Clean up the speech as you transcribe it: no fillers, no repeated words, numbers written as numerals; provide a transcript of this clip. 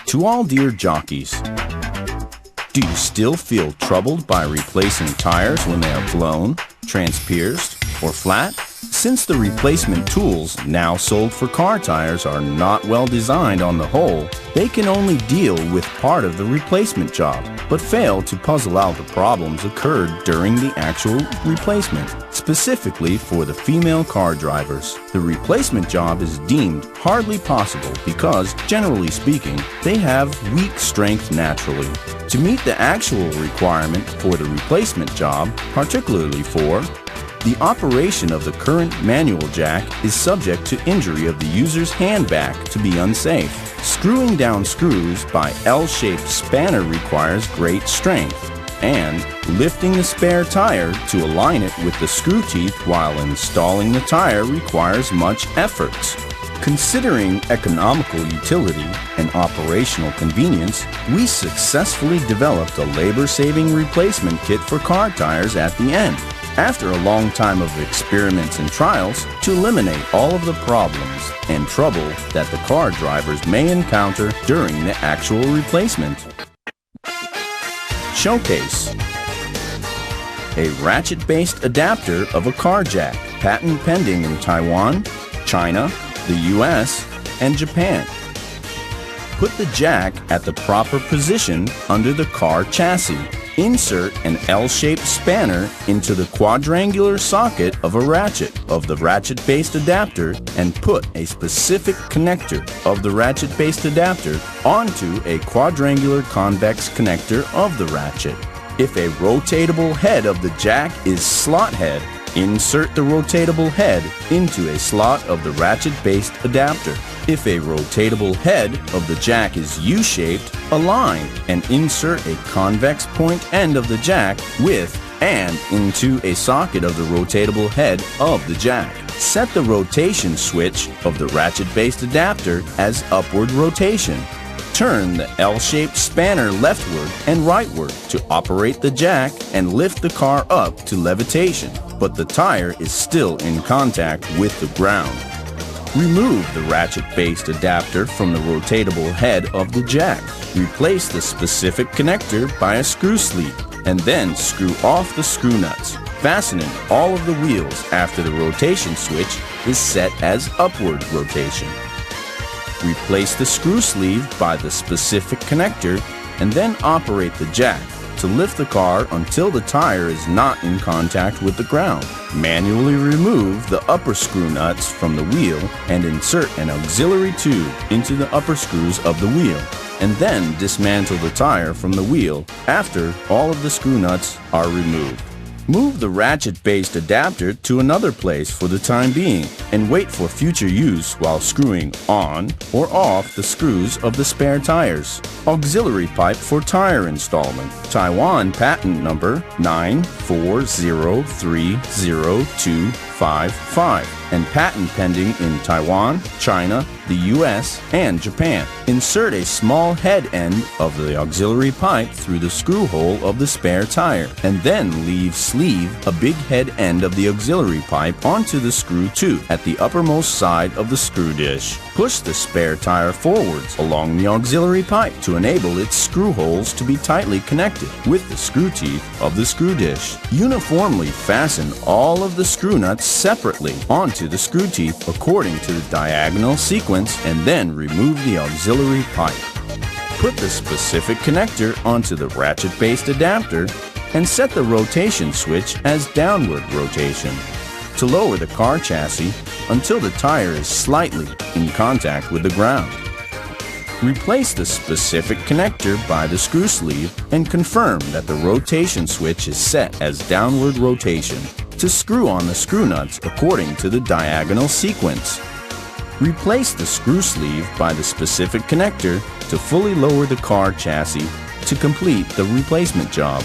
To all dear jockeys, do you still feel troubled by replacing tires when they are blown, transpierced, or flat? Since the replacement tools now sold for car tires are not well designed on the whole, they can only deal with part of the replacement job, but fail to puzzle out the problems occurred during the actual replacement. Specifically for the female car drivers, the replacement job is deemed hardly possible because, generally speaking, they have weak strength naturally. To meet the actual requirement for the replacement job, particularly for the operation of the current manual jack is subject to injury of the user's hand back to be unsafe. Screwing down screws by L-shaped spanner requires great strength, and lifting the spare tire to align it with the screw teeth while installing the tire requires much effort. Considering economical utility and operational convenience, we successfully developed a labor-saving replacement kit for car tires at the end, after a long time of experiments and trials, to eliminate all of the problems and trouble that the car drivers may encounter during the actual replacement. Showcase: a ratchet-based adapter of a car jack, patent pending in Taiwan, China, the US, and Japan. Put the jack at the proper position under the car chassis. Insert an L-shaped spanner into the quadrangular socket of a ratchet of the ratchet-based adapter and put a specific connector of the ratchet-based adapter onto a quadrangular convex connector of the ratchet. If a rotatable head of the jack is slot head, insert the rotatable head into a slot of the ratchet-based adapter. If a rotatable head of the jack is U-shaped, align and insert a convex point end of the jack with and into a socket of the rotatable head of the jack. Set the rotation switch of the ratchet-based adapter as upward rotation. Turn the L-shaped spanner leftward and rightward to operate the jack and lift the car up to levitation, but the tire is still in contact with the ground. Remove the ratchet-based adapter from the rotatable head of the jack. Replace the specific connector by a screw sleeve, and then screw off the screw nuts, fastening all of the wheels after the rotation switch is set as upward rotation. Replace the screw sleeve by the specific connector, and then operate the jack to lift the car until the tire is not in contact with the ground. Manually remove the upper screw nuts from the wheel and insert an auxiliary tube into the upper screws of the wheel, and then dismantle the tire from the wheel after all of the screw nuts are removed. Move the ratchet-based adapter to another place for the time being and wait for future use while screwing on or off the screws of the spare tires. Auxiliary pipe for tire installment. Taiwan patent number 940302555 and patent pending in Taiwan, China, the US, and Japan. Insert a small head end of the auxiliary pipe through the screw hole of the spare tire, and then sleeve a big head end of the auxiliary pipe onto the screw tube at the uppermost side of the screw dish. Push the spare tire forwards along the auxiliary pipe to enable its screw holes to be tightly connected with the screw teeth of the screw dish. Uniformly fasten all of the screw nuts separately onto the screw teeth according to the diagonal sequence, and then remove the auxiliary pipe. Put the specific connector onto the ratchet-based adapter and set the rotation switch as downward rotation to lower the car chassis until the tire is slightly in contact with the ground. Replace the specific connector by the screw sleeve and confirm that the rotation switch is set as downward rotation to screw on the screw nuts according to the diagonal sequence. Replace the screw sleeve by the specific connector to fully lower the car chassis to complete the replacement job.